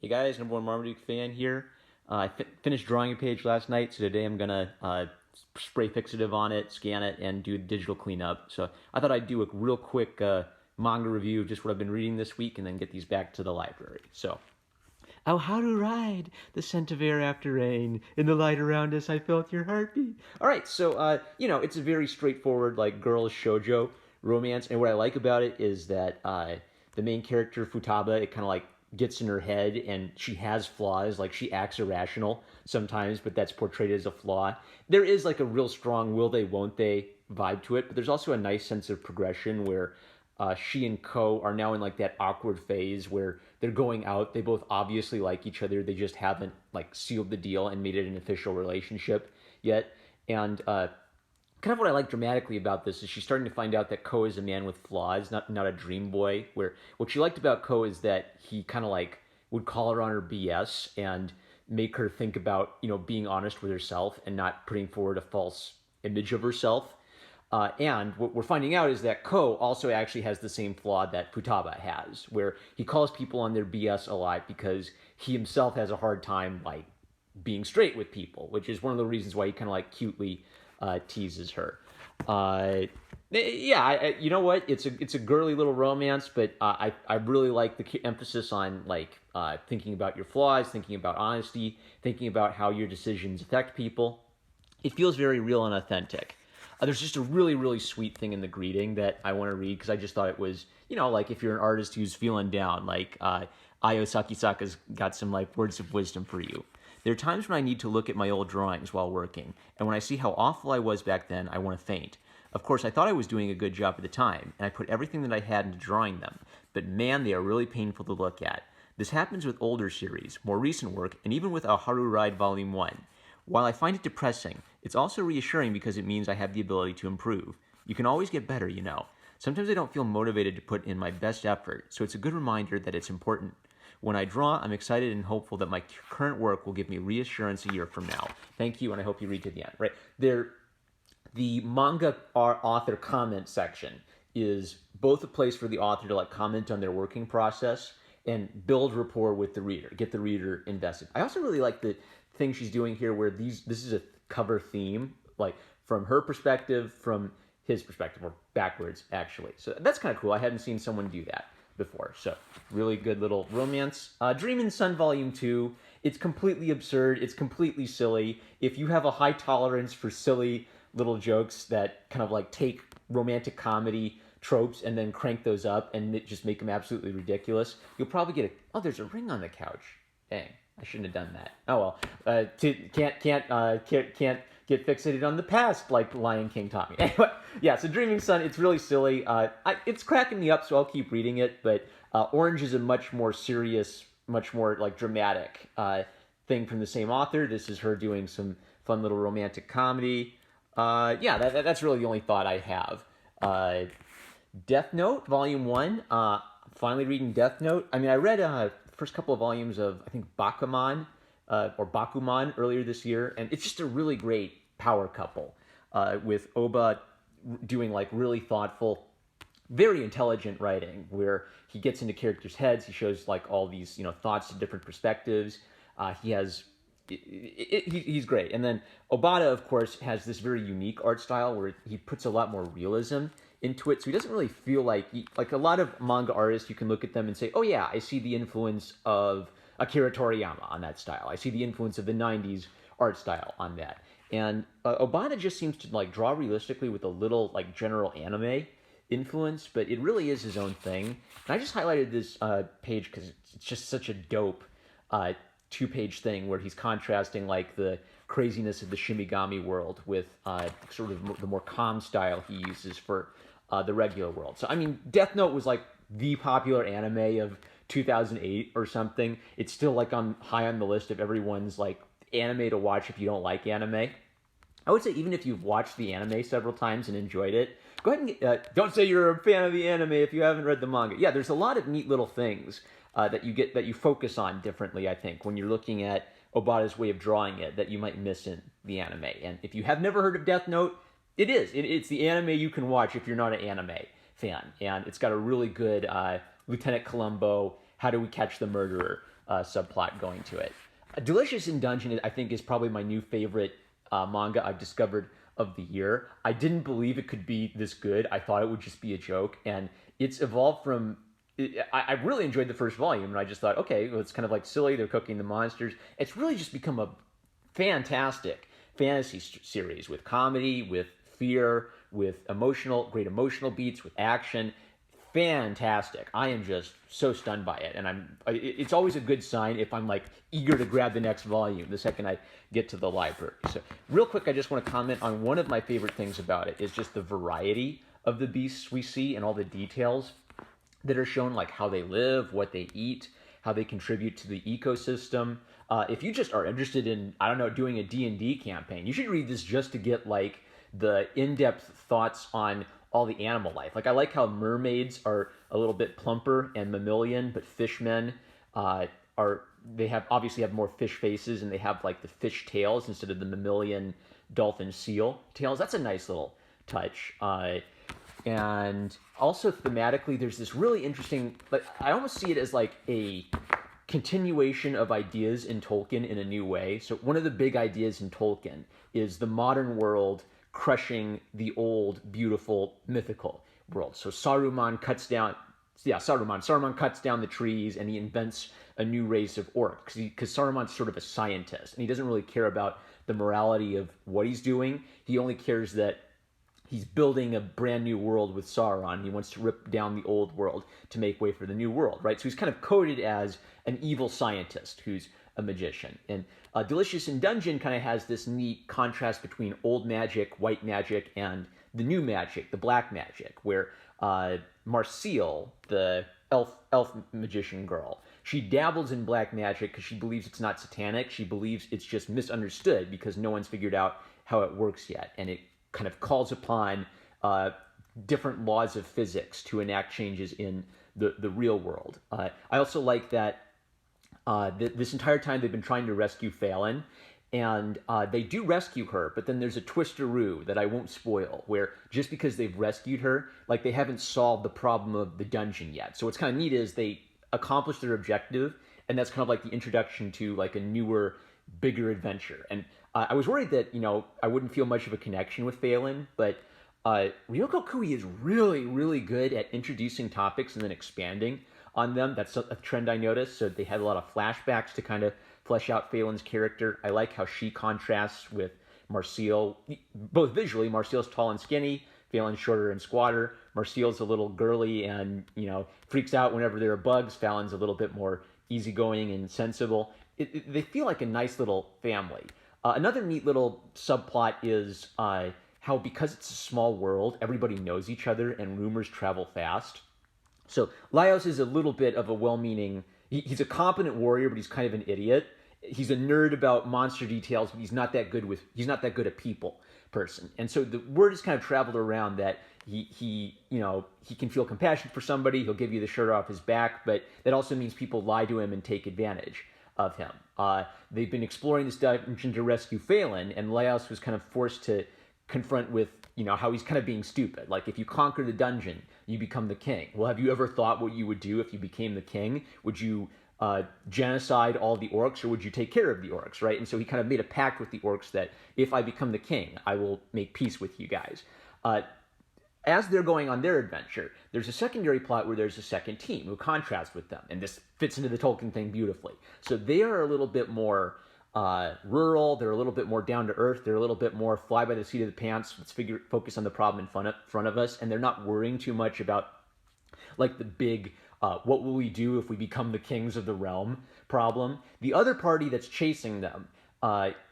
Hey guys, number one Marmaduke fan here. I finished drawing a page last night, so today I'm gonna spray fixative on it, scan it, and do digital cleanup. So I thought I'd do a real quick manga review of just what I've been reading this week, and then get these back to the library. So, oh, how to ride the scent of air after rain. In the light around us, I felt your heartbeat. All right, so it's a very straightforward like girls shoujo romance, and what I like about it is that the main character Futaba, it kind of like gets in her head, and she has flaws. Like she acts irrational sometimes, but that's portrayed as a flaw. There is like a real strong will they won't they vibe to it, but there's also a nice sense of progression where she and Ko are now in like that awkward phase where they're going out. They both obviously like each other. They just haven't like sealed the deal and made it an official relationship yet. And kind of what I like dramatically about this is she's starting to find out that Ko is a man with flaws, not a dream boy. Where what she liked about Ko is that he kind of like would call her on her BS and make her think about being honest with herself and not putting forward a false image of herself. And what we're finding out is that Ko also actually has the same flaw that Futaba has, where he calls people on their BS a lot because he himself has a hard time like being straight with people, which is one of the reasons why he kind of like cutely teases her. You know what? It's a girly little romance, but I really like the emphasis on like thinking about your flaws, thinking about honesty, thinking about how your decisions affect people. It feels very real and authentic. There's just a really, really sweet thing in the greeting that I want to read because I just thought it was, like if you're an artist who's feeling down, like Ayo Sakisaka's got some like words of wisdom for you. There are times when I need to look at my old drawings while working, and when I see how awful I was back then, I want to faint. Of course, I thought I was doing a good job at the time, and I put everything that I had into drawing them, but man, they are really painful to look at. This happens with older series, more recent work, and even with Haru Ride Volume 1. While I find it depressing, it's also reassuring because it means I have the ability to improve. You can always get better, Sometimes I don't feel motivated to put in my best effort, so it's a good reminder that it's important. When I draw, I'm excited and hopeful that my current work will give me reassurance a year from now. Thank you, and I hope you read to the end. Right there, the manga author comment section is both a place for the author to like comment on their working process and build rapport with the reader, get the reader invested. I also really like the thing she's doing here where this is a cover theme, like from her perspective, from his perspective, or backwards, actually. So that's kind of cool. I hadn't seen someone do that before. So really good little romance. Dream in Sun Volume 2. It's completely absurd. It's completely silly. If you have a high tolerance for silly little jokes that kind of like take romantic comedy tropes and then crank those up and just make them absolutely ridiculous, you'll probably get oh, there's a ring on the couch. Dang. I shouldn't have done that. Oh well. Can't get fixated on the past like Lion King taught me. Anyway, yeah. So Dreaming Sun, it's really silly. It's cracking me up, so I'll keep reading it. But Orange is a much more serious, much more like dramatic thing from the same author. This is her doing some fun little romantic comedy. That's really the only thought I have. Death Note Volume 1. Finally reading Death Note. I mean, I read first couple of volumes of, I think, Bakuman earlier this year, and it's just a really great power couple with Oba doing like really thoughtful, very intelligent writing where he gets into characters' heads. He shows like all these thoughts to different perspectives. He's great. And then Obata, of course, has this very unique art style where he puts a lot more realism into it, so he doesn't really feel like a lot of manga artists. You can look at them and say, oh yeah, I see the influence of Akira Toriyama on that style. I see the influence of the 90s art style on that. And Obata just seems to like draw realistically with a little like general anime influence, but it really is his own thing. And I just highlighted this page because it's just such a dope two-page thing where he's contrasting like the craziness of the Shimigami world with sort of the more calm style he uses for the regular world. So I mean, Death Note was like the popular anime of 2008 or something. It's still like high on the list of everyone's like anime to watch if you don't like anime. I would say even if you've watched the anime several times and enjoyed it, go ahead and don't say you're a fan of the anime if you haven't read the manga. Yeah, there's a lot of neat little things that you focus on differently, I think, when you're looking at Obata's way of drawing it that you might miss in the anime. And if you have never heard of Death Note, it's the anime you can watch if you're not an anime fan. And it's got a really good Lieutenant Columbo, How Do We Catch the Murderer subplot going to it. Delicious in Dungeon, I think, is probably my new favorite manga I've discovered of the year. I didn't believe it could be this good. I thought it would just be a joke, and it's evolved from. I really enjoyed the first volume, and I just thought, okay, well, it's kind of like silly. They're cooking the monsters. It's really just become a fantastic fantasy series with comedy, with fear, with great emotional beats, with action. Fantastic. I am just so stunned by it, and it's always a good sign if I'm like eager to grab the next volume the second I get to the library. So real quick, I just want to comment on one of my favorite things about it is just the variety of the beasts we see and all the details that are shown, like how they live, what they eat, how they contribute to the ecosystem. If you just are interested in, I don't know, doing a D&D campaign, you should read this just to get like the in-depth thoughts on all the animal life. Like I like how mermaids are a little bit plumper and mammalian, but fishmen obviously have more fish faces, and they have like the fish tails instead of the mammalian dolphin seal tails. That's a nice little touch. And also thematically, there's this really interesting, like I almost see it as like a continuation of ideas in Tolkien in a new way. So one of the big ideas in Tolkien is the modern world crushing the old, beautiful, mythical world. So Saruman cuts down the trees, and he invents a new race of orcs, because Saruman's sort of a scientist, and he doesn't really care about the morality of what he's doing. He only cares that he's building a brand new world with Sauron. He wants to rip down the old world to make way for the new world, right? So he's kind of coded as an evil scientist who's a magician. And Delicious in Dungeon kind of has this neat contrast between old magic, white magic, and the new magic, the black magic, where Marcille, the elf magician girl, she dabbles in black magic because she believes it's not satanic. She believes it's just misunderstood because no one's figured out how it works yet. And it kind of calls upon different laws of physics to enact changes in the real world. I also like that this entire time they've been trying to rescue Phelan, and they do rescue her, but then there's a twisteroo that I won't spoil, where just because they've rescued her, like they haven't solved the problem of the dungeon yet. So what's kind of neat is they accomplish their objective, and that's kind of like the introduction to like a newer, bigger adventure. And I was worried that, I wouldn't feel much of a connection with Phelan, but Ryoko Kui is really, really good at introducing topics and then expanding on them. That's a trend I noticed. So they had a lot of flashbacks to kind of flesh out Phelan's character. I like how she contrasts with Marcille, both visually. Marcille's tall and skinny, Phelan's shorter and squatter. Marcille's a little girly and, freaks out whenever there are bugs. Phelan's a little bit more easygoing and sensible. They feel like a nice little family. Another neat little subplot is how, because it's a small world, everybody knows each other and rumors travel fast. So Laios is a little bit of a well-meaning, he's a competent warrior, but he's kind of an idiot. He's a nerd about monster details, but he's not that good a people person. And so the word has kind of traveled around that he can feel compassion for somebody, he'll give you the shirt off his back, but that also means people lie to him and take advantage of him. They've been exploring this dungeon to rescue Phelan, and Laios was kind of forced to confront with, how he's kind of being stupid. Like, if you conquer the dungeon, you become the king. Well, have you ever thought what you would do if you became the king? Would you genocide all the orcs, or would you take care of the orcs, right? And so he kind of made a pact with the orcs that if I become the king, I will make peace with you guys. As they're going on their adventure, there's a secondary plot where there's a second team who contrasts with them, and this fits into the Tolkien thing beautifully. So they are a little bit more rural, they're a little bit more down to earth, they're a little bit more fly by the seat of the pants, let's focus on the problem in front of us, and they're not worrying too much about like the big what will we do if we become the kings of the realm problem. The other party that's chasing them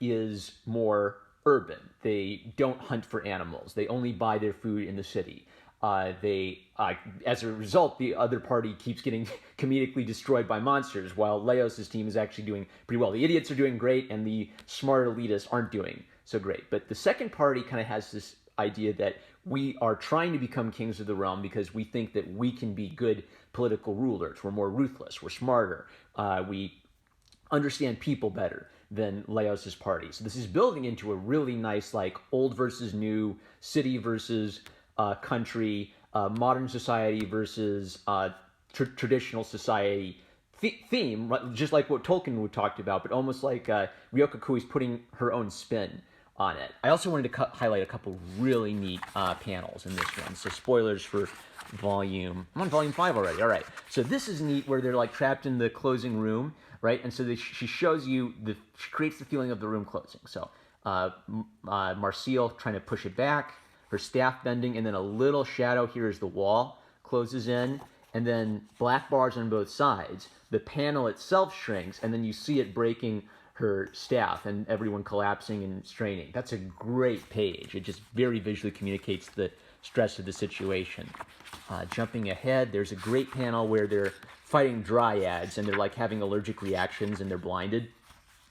is more urban. They don't hunt for animals. They only buy their food in the city. As a result, the other party keeps getting comedically destroyed by monsters, while Leos's team is actually doing pretty well. The idiots are doing great, and the smart elitists aren't doing so great. But the second party kind of has this idea that we are trying to become kings of the realm because we think that we can be good political rulers. We're more ruthless. We're smarter. We understand people better than Leos's party. So this is building into a really nice, like, old versus new, city versus country, modern society versus traditional society theme, just like what Tolkien would talked about, but almost like Ryoko Kui's putting her own spin on it. I also wanted to highlight a couple really neat panels in this one. So spoilers for I'm on volume 5 already. All right. So this is neat where they're like trapped in the closing room, right? And so she shows you, she creates the feeling of the room closing. So Marcille trying to push it back, her staff bending, and then a little shadow here as the wall closes in, and then black bars on both sides. The panel itself shrinks, and then you see it breaking her staff and everyone collapsing and straining. That's a great page. It just very visually communicates the stress of the situation. Jumping ahead, there's a great panel where they're fighting dryads and they're like having allergic reactions and they're blinded.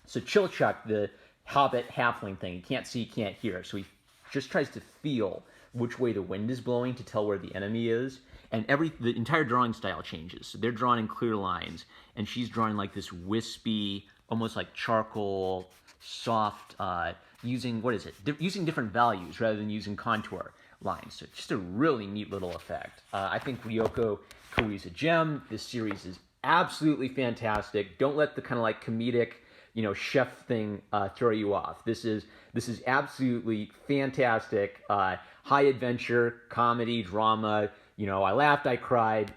So Chilchuck, the hobbit halfling thing, he can't see, can't hear, so he just tries to feel which way the wind is blowing to tell where the enemy is. And the entire drawing style changes. So they're drawn in clear lines, and she's drawing like this wispy, almost like charcoal, soft, using, using different values rather than using contour lines. So just a really neat little effect. I think Ryoko Kui is a gem. This series is absolutely fantastic. Don't let the kind of like comedic, chef thing throw you off. This is absolutely fantastic. High adventure, comedy, drama. I laughed, I cried,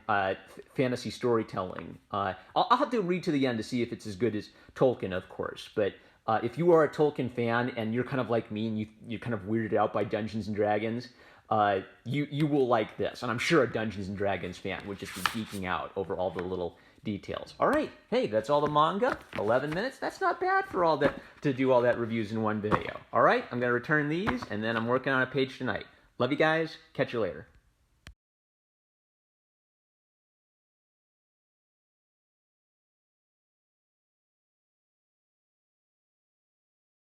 fantasy storytelling. I'll have to read to the end to see if it's as good as Tolkien, of course. But if you are a Tolkien fan and you're kind of like me and you're kind of weirded out by Dungeons & Dragons, you will like this. And I'm sure a Dungeons & Dragons fan would just be geeking out over all the little details. All right, hey, that's all the manga. 11 minutes. That's not bad for all that to do all that reviews in one video. All right, I'm going to return these, and then I'm working on a page tonight. Love you guys. Catch you later.